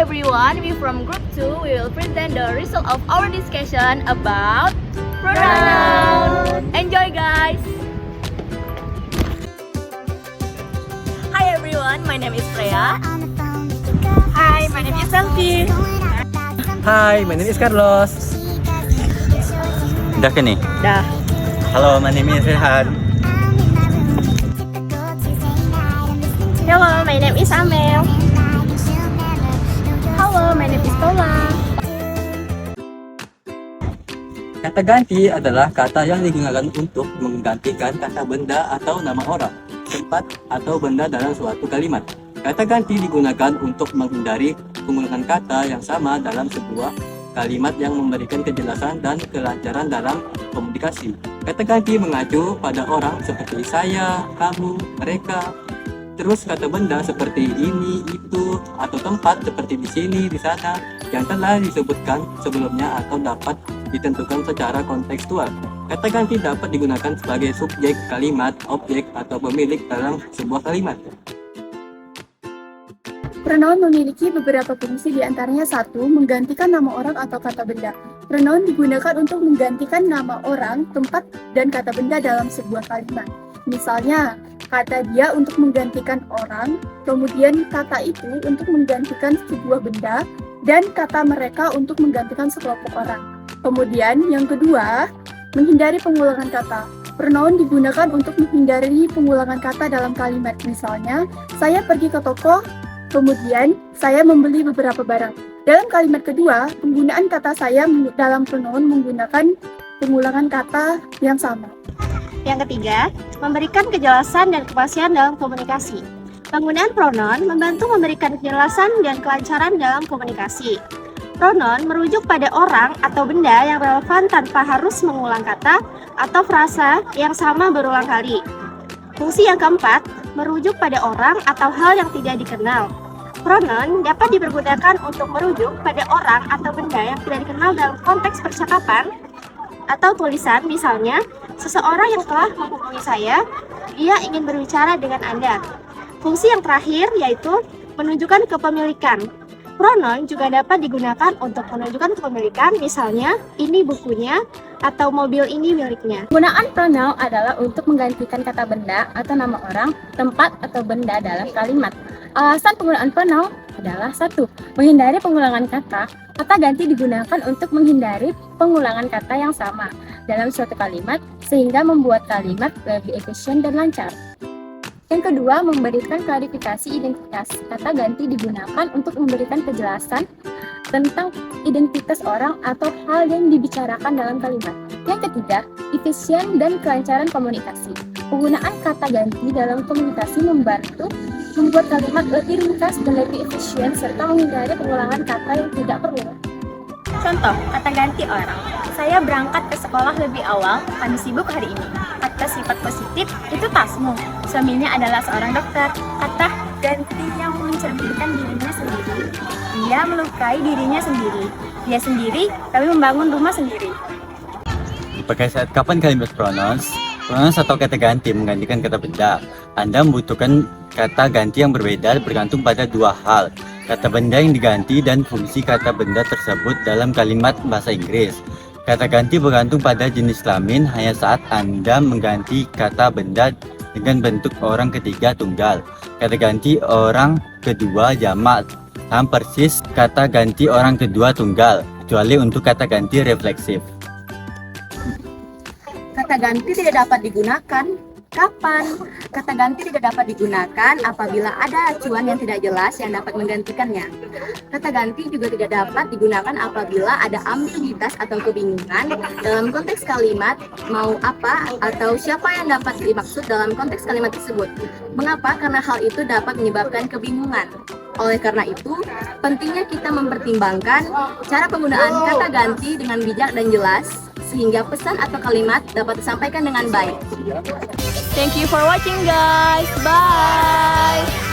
everyone, we from group 2, we will present the result of our discussion about pronoun. Enjoy guys! Hi everyone, my name is Freya. Hi, my name is Selfie. Hi, my name is Carlos. Udah kan nih? Dah. Halo, my name is Rehan. Hello, my name is Amel. Hello, my name is Tola. Kata ganti adalah kata yang digunakan untuk menggantikan kata benda atau nama orang, tempat, atau benda dalam suatu kalimat. Kata ganti digunakan untuk menghindari penggunaan kata yang sama dalam sebuah kalimat yang memberikan kejelasan dan kelancaran dalam komunikasi. Kata ganti mengacu pada orang seperti saya, kamu, mereka. Terus kata benda seperti ini, itu, atau tempat seperti di sini, di sana, yang telah disebutkan sebelumnya atau dapat ditentukan secara kontekstual. Kata ganti dapat digunakan sebagai subjek kalimat, objek, atau pemilik dalam sebuah kalimat. Pronoun memiliki beberapa fungsi, diantaranya satu, menggantikan nama orang atau kata benda. Pronoun digunakan untuk menggantikan nama orang, tempat, dan kata benda dalam sebuah kalimat. Misalnya, kata dia untuk menggantikan orang, kemudian kata itu untuk menggantikan sebuah benda, dan kata mereka untuk menggantikan sekelompok orang. Kemudian, yang kedua, menghindari pengulangan kata. Pronoun digunakan untuk menghindari pengulangan kata dalam kalimat. Misalnya, saya pergi ke toko, kemudian saya membeli beberapa barang. Dalam kalimat kedua, penggunaan kata saya dalam pronoun menggunakan pengulangan kata yang sama. Yang ketiga, memberikan kejelasan dan kepastian dalam komunikasi. Penggunaan pronoun membantu memberikan kejelasan dan kelancaran dalam komunikasi. Pronoun merujuk pada orang atau benda yang relevan tanpa harus mengulang kata atau frasa yang sama berulang kali. Fungsi yang keempat, merujuk pada orang atau hal yang tidak dikenal. Pronoun dapat dipergunakan untuk merujuk pada orang atau benda yang tidak dikenal dalam konteks percakapan atau tulisan. Misalnya, seseorang yang telah menghubungi saya, dia ingin berbicara dengan Anda. Fungsi yang terakhir yaitu menunjukkan kepemilikan. Pronoun juga dapat digunakan untuk menunjukkan kepemilikan, misalnya, ini bukunya, atau mobil ini miliknya. Penggunaan pronoun adalah untuk menggantikan kata benda atau nama orang, tempat, atau benda dalam kalimat. Alasan penggunaan pronoun adalah satu, menghindari pengulangan kata. Kata ganti digunakan untuk menghindari pengulangan kata yang sama dalam suatu kalimat sehingga membuat kalimat lebih efisien dan lancar. Yang kedua, memberikan klarifikasi identitas. Kata ganti digunakan untuk memberikan kejelasan tentang identitas orang atau hal yang dibicarakan dalam kalimat. Yang ketiga, efisien dan kelancaran komunikasi. Penggunaan kata ganti dalam komunikasi membantu membuat kalimat lebih ringkas dan lebih efisien serta menghindari pengulangan kata yang tidak perlu. Contoh, kata ganti orang. Saya berangkat ke sekolah lebih awal, kami sibuk hari ini. Kata sifat positif, itu tasmu. Suaminya adalah seorang dokter. Kata ganti yang mencerminkan dirinya sendiri. Dia melukai dirinya sendiri. Dia sendiri, kami membangun rumah sendiri. Dipakai saat kapan kalimat pronouns? Pronouns atau kata ganti menggantikan kata benda. Anda membutuhkan kata ganti yang berbeda bergantung pada dua hal. Kata benda yang diganti dan fungsi kata benda tersebut dalam kalimat bahasa Inggris. Kata ganti bergantung pada jenis kelamin hanya saat Anda mengganti kata benda dengan bentuk orang ketiga tunggal. Kata ganti orang kedua jamak sama persis kata ganti orang kedua tunggal, kecuali untuk kata ganti refleksif. Kata ganti tidak dapat digunakan kapan? Kata ganti tidak dapat digunakan apabila ada acuan yang tidak jelas yang dapat menggantikannya. Kata ganti juga tidak dapat digunakan apabila ada ambiguitas atau kebingungan dalam konteks kalimat mau apa atau siapa yang dapat dimaksud dalam konteks kalimat tersebut. Mengapa? Karena hal itu dapat menyebabkan kebingungan. Oleh karena itu, pentingnya kita mempertimbangkan cara penggunaan kata ganti dengan bijak dan jelas sehingga pesan atau kalimat dapat disampaikan dengan baik. Thank you for watching guys. Bye.